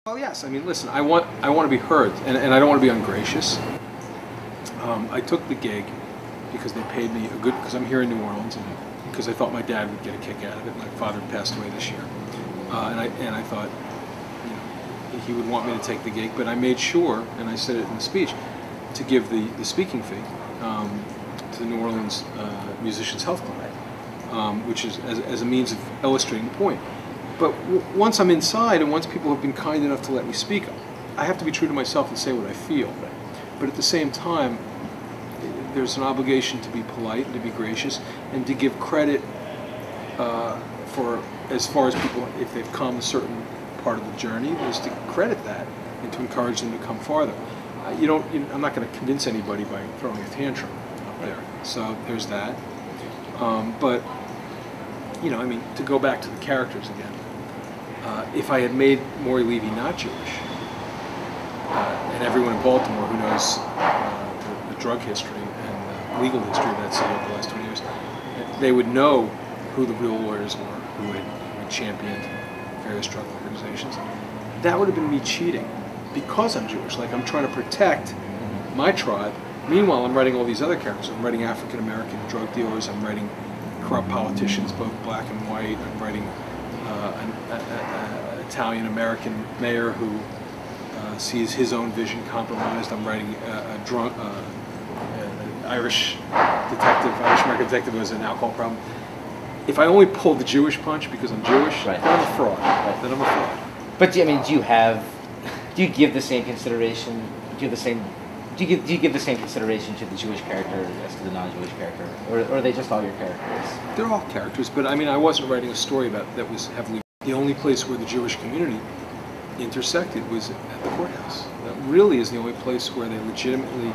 Well, yes. I mean, listen. I want to be heard, and I don't want to be ungracious. I took the gig because they paid me a good. Because I'm here in New Orleans, and because I thought my dad would get a kick out of it. My father passed away this year, and I thought, you know, he would want me to take the gig. But I made sure, and I said it in the speech, to give the speaking fee to the New Orleans Musicians Health Club, which is as a means of illustrating the point. But once I'm inside, and once people have been kind enough to let me speak, I have to be true to myself and say what I feel. But at the same time, there's an obligation to be polite and to be gracious and to give credit for as far as people, if they've come a certain part of the journey, is to credit that and to encourage them to come farther. I'm not going to convince anybody by throwing a tantrum up there. So there's that. But I mean, to go back to the characters again. If I had made Maury Levy not Jewish, and everyone in Baltimore who knows the drug history and legal history of that city over the last 20 years, they would know who the real lawyers were who had championed various drug organizations. That would have been me cheating because I'm Jewish. Like, I'm trying to protect my tribe. Meanwhile, I'm writing all these other characters. I'm writing African American drug dealers. I'm writing corrupt politicians, both black and white. I'm writing an Italian American mayor who sees his own vision compromised. I'm writing an Irish detective, Irish American detective who has an alcohol problem. If I only pulled the Jewish punch because I'm Jewish, then I'm a fraud. Then I'm a fraud. But do you give the same consideration? Do you give the same consideration to the Jewish character as to the non-Jewish character, or are they just all your characters? They're all characters, but I mean, I wasn't writing a story that was heavily. The only place where the Jewish community intersected was at the courthouse. That really is the only place where they legitimately.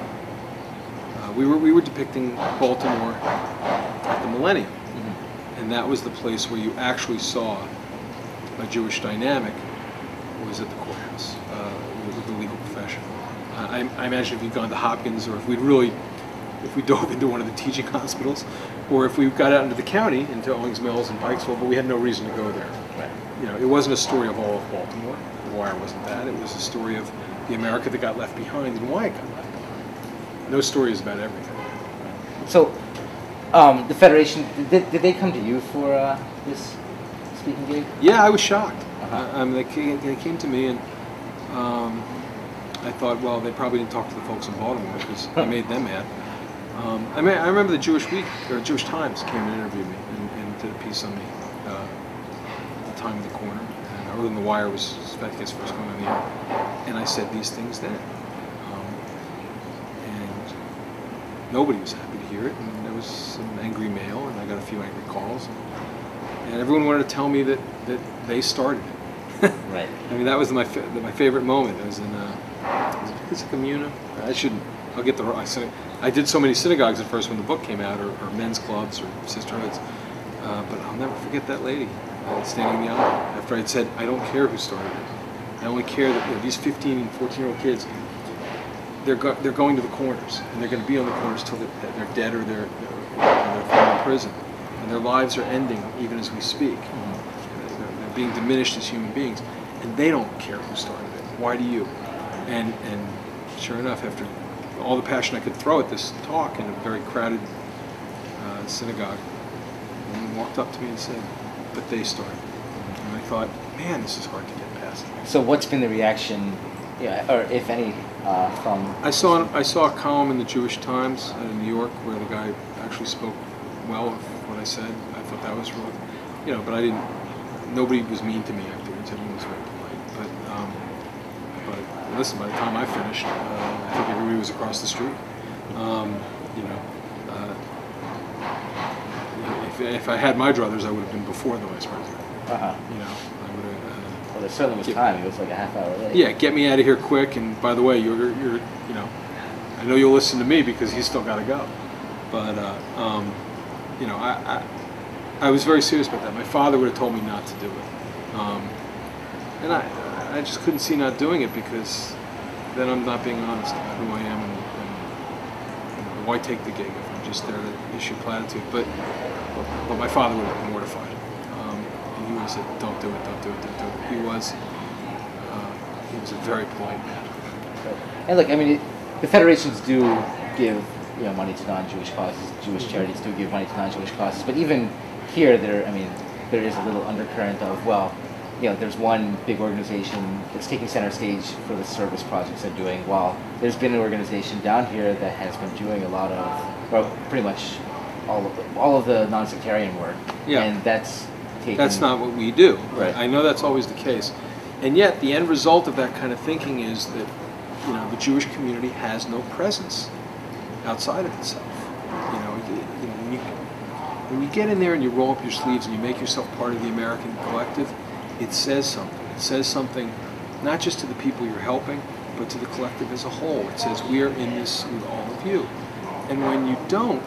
We were depicting Baltimore at the Millennium, and that was the place where you actually saw a Jewish dynamic. Was at the courthouse with the legal profession. I imagine if you'd gone to Hopkins, or if we dove into one of the teaching hospitals, or if we got out into the county, into Owings Mills and Pikesville, but we had no reason to go there. Right. It wasn't a story of all of Baltimore. The Wire wasn't that. It was a story of the America that got left behind and why it got left behind. No story is about everything. So, the Federation, did they come to you for this speaking gig? Yeah, I was shocked. They came to me, and I thought, well, they probably didn't talk to the folks in Baltimore because I made them mad. I remember the Jewish Week, or Jewish Times, came and interviewed me and did a piece on me at the time of the corner. And other than the Wire was, I guess, first going on the air. And I said these things then. And nobody was happy to hear it. And there was some angry mail, and I got a few angry calls. And everyone wanted to tell me that they started it. Right. I mean, that was my favorite moment. It was in it's a communa. I'll get the wrong. I did so many synagogues at first when the book came out, or men's clubs or sisterhoods. But I'll never forget that lady standing in the aisle after I'd said, I don't care who started it. I only care that these 15 and 14-year-old kids, they're going to the corners, and they're going to be on the corners till they're dead or they're thrown in prison, and their lives are ending even as we speak. They're being diminished as human beings, and they don't care who started it. Why do you? And sure enough, after all the passion I could throw at this talk in a very crowded synagogue, a woman walked up to me and said, but they started. And I thought, man, this is hard to get past. So what's been the reaction, or if any, from... I saw a column in the Jewish Times in New York where the guy actually spoke well of what I said. I thought that was really, but I didn't, nobody was mean to me afterwards. Everyone was very polite. But listen, by the time I finished, I think everybody was across the street. If I had my druthers, I would have been before the vice president. I would have. Well, there certainly was time. It was like a half hour late. Yeah, get me out of here quick. And by the way, you're I know you'll listen to me because he's still got to go. But I was very serious about that. My father would have told me not to do it, and I just couldn't see not doing it because then I'm not being honest about who I am and why take the gig if I'm just there to issue platitude. But my father would have been mortified. And he would have said, don't do it, don't do it, don't do it. He was was a very polite man. And look, I mean, the federations do give money to non-Jewish causes. Jewish charities do give money to non-Jewish causes. But even here, there is a little undercurrent of, well, there's one big organization that's taking center stage for the service projects they're doing, while there's been an organization down here that has been doing a lot of, well, pretty much all of the non-sectarian work. Yeah. And that's not what we do. Right. I know that's always the case. And yet, the end result of that kind of thinking is that, the Jewish community has no presence outside of itself. When you get in there and you roll up your sleeves and you make yourself part of the American collective, it says something. It says something not just to the people you're helping, but to the collective as a whole. It says we are in this with all of you. And when you don't,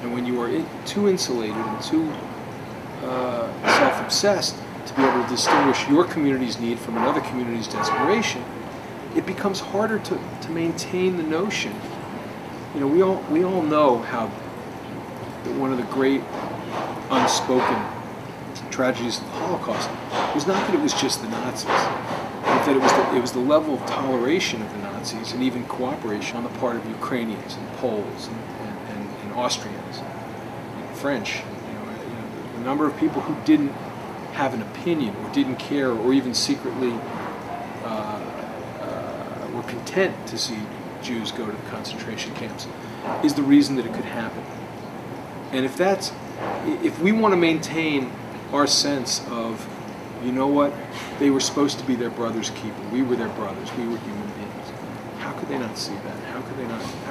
and when you are too insulated and too self-obsessed to be able to distinguish your community's need from another community's desperation, it becomes harder to maintain the notion. We all know how one of the great unspoken tragedies of the Holocaust was not that it was just the Nazis, but that it was the level of toleration of the Nazis and even cooperation on the part of Ukrainians and Poles and Austrians and French. The number of people who didn't have an opinion or didn't care or even secretly were content to see Jews go to the concentration camps is the reason that it could happen. And if we want to maintain our sense of, they were supposed to be their brother's keeper, we were their brothers, we were human beings, how could they not see that? How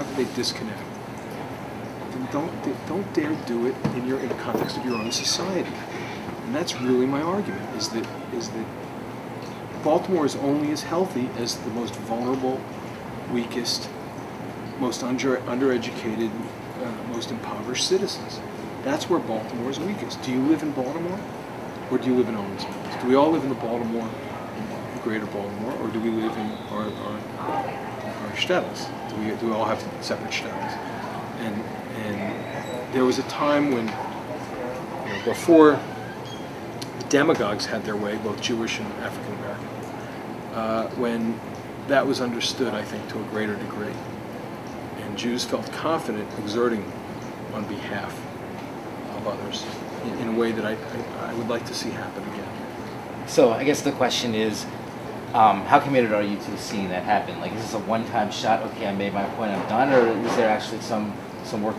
could they disconnect? Then don't dare do it in the context of your own society. And that's really my argument, is that Baltimore is only as healthy as the most vulnerable, weakest, most undereducated, most impoverished citizens. That's where Baltimore is weakest. Do you live in Baltimore, or do you live in Owensville? Do we all live in the greater Baltimore, or do we live in our shtetls? Do we all have separate shtetls? And there was a time when, before the demagogues had their way, both Jewish and African American, when that was understood, I think, to a greater degree. And Jews felt confident exerting on behalf of others in a way that I would like to see happen again. So I guess the question is, how committed are you to seeing that happen? Like, is this a one-time shot? Okay, I made my point, I'm done, or is there actually some work